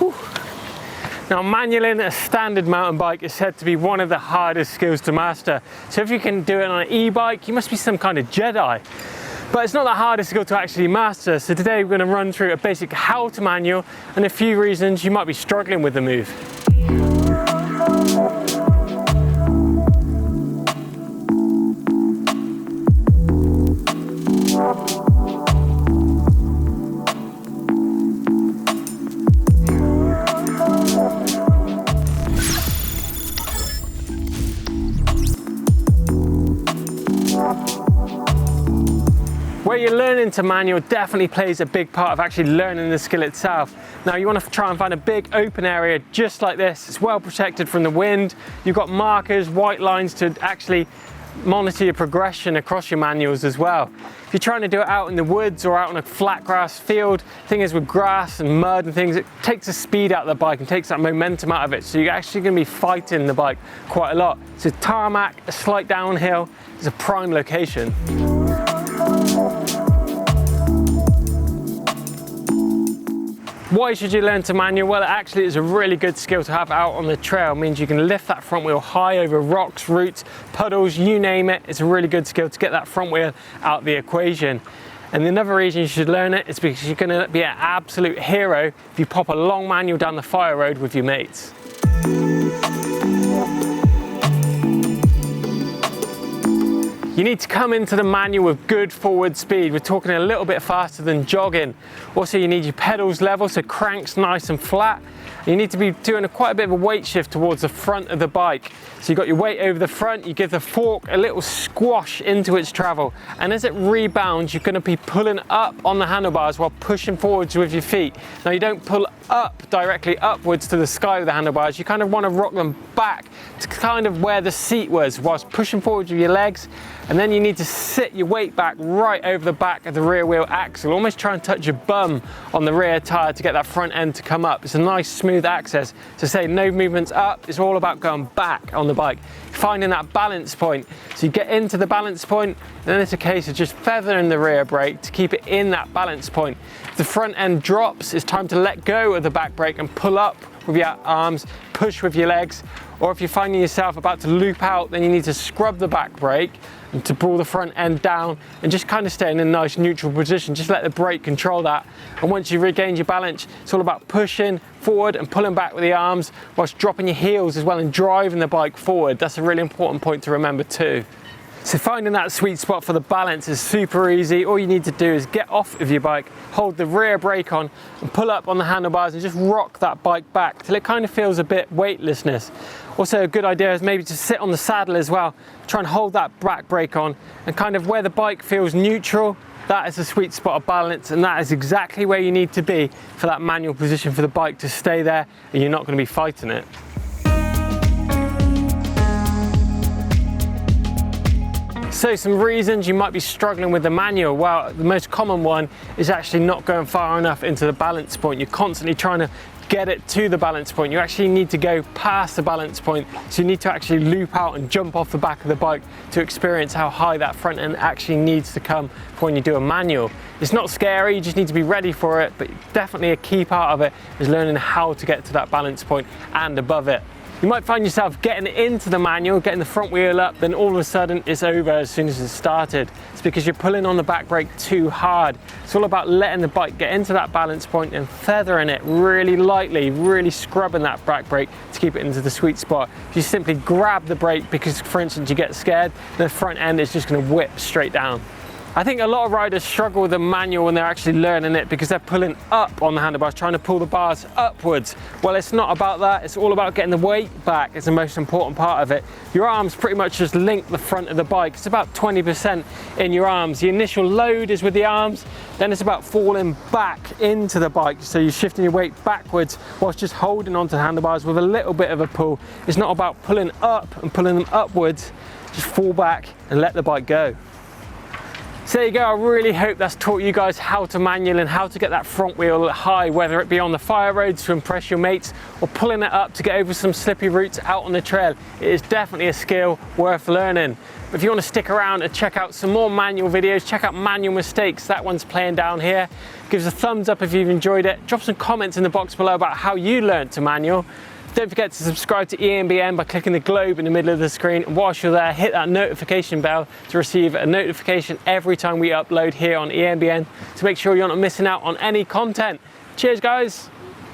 Whew. Now, manualing a standard mountain bike is said to be one of the hardest skills to master. So if you can do it on an e-bike, you must be some kind of Jedi. But it's not the hardest skill to actually master. So today we're going to run through a basic how to manual and a few reasons you might be struggling with the move. Where you're learning to manual definitely plays a big part of actually learning the skill itself. Now you want to try and find a big open area just like this. It's well protected from the wind. You've got markers, white lines to actually monitor your progression across your manuals as well. If you're trying to do it out in the woods or out on a flat grass field, the thing is with grass and mud and things, it takes the speed out of the bike and takes that momentum out of it. So you're actually going to be fighting the bike quite a lot. So tarmac, a slight downhill is a prime location. Why should you learn to manual? Well, it actually is a really good skill to have out on the trail. It means you can lift that front wheel high over rocks, roots, puddles, you name it. It's a really good skill to get that front wheel out of the equation. And another reason you should learn it is because you're going to be an absolute hero if you pop a long manual down the fire road with your mates. You need to come into the manual with good forward speed. We're talking a little bit faster than jogging. Also, you need your pedals level, so cranks nice and flat. You need to be doing quite a bit of a weight shift towards the front of the bike. So you've got your weight over the front, you give the fork a little squash into its travel. And as it rebounds, you're gonna be pulling up on the handlebars while pushing forwards with your feet. Now you don't pull up directly upwards to the sky with the handlebars. You kind of wanna rock them back to kind of where the seat was whilst pushing forwards with your legs. And then you need to sit your weight back right over the back of the rear wheel axle. Almost try and touch your bum on the rear tire to get that front end to come up. It's a nice smooth access. So say no movements up, it's all about going back on the bike. Finding that balance point. So you get into the balance point, and then it's a case of just feathering the rear brake to keep it in that balance point. If the front end drops, it's time to let go of the back brake and pull up with your arms, push with your legs. Or if you're finding yourself about to loop out, then you need to scrub the back brake and to pull the front end down and just kind of stay in a nice neutral position. Just let the brake control that. And once you've regained your balance, it's all about pushing forward and pulling back with the arms whilst dropping your heels as well and driving the bike forward. That's a really important point to remember too. So finding that sweet spot for the balance is super easy. All you need to do is get off of your bike, hold the rear brake on and pull up on the handlebars and just rock that bike back till it kind of feels a bit weightlessness. Also a good idea is maybe to sit on the saddle as well, try and hold that back brake on and kind of where the bike feels neutral, that is the sweet spot of balance, and that is exactly where you need to be for that manual position for the bike to stay there and you're not going to be fighting it. So some reasons you might be struggling with the manual. Well, the most common one is actually not going far enough into the balance point. You're constantly trying to get it to the balance point. You actually need to go past the balance point. So you need to actually loop out and jump off the back of the bike to experience how high that front end actually needs to come for when you do a manual. It's not scary, you just need to be ready for it, but definitely a key part of it is learning how to get to that balance point and above it. You might find yourself getting into the manual, getting the front wheel up, then all of a sudden it's over as soon as it started. It's because you're pulling on the back brake too hard. It's all about letting the bike get into that balance point and feathering it really lightly, really scrubbing that back brake to keep it into the sweet spot. If you simply grab the brake because, for instance, you get scared, the front end is just going to whip straight down. I think a lot of riders struggle with the manual when they're actually learning it because they're pulling up on the handlebars, trying to pull the bars upwards. Well, it's not about that. It's all about getting the weight back. It's the most important part of it. Your arms pretty much just link the front of the bike. It's about 20% in your arms. The initial load is with the arms, then it's about falling back into the bike. So you're shifting your weight backwards whilst just holding onto the handlebars with a little bit of a pull. It's not about pulling up and pulling them upwards. Just fall back and let the bike go. So there you go, I really hope that's taught you guys how to manual and how to get that front wheel high, whether it be on the fire roads to impress your mates or pulling it up to get over some slippy routes out on the trail. It is definitely a skill worth learning. But if you want to stick around and check out some more manual videos, check out Manual Mistakes, that one's playing down here. Give us a thumbs up if you've enjoyed it. Drop some comments in the box below about how you learned to manual. Don't forget to subscribe to EMBN by clicking the globe in the middle of the screen. And whilst you're there, hit that notification bell to receive a notification every time we upload here on EMBN to make sure you're not missing out on any content. Cheers, guys.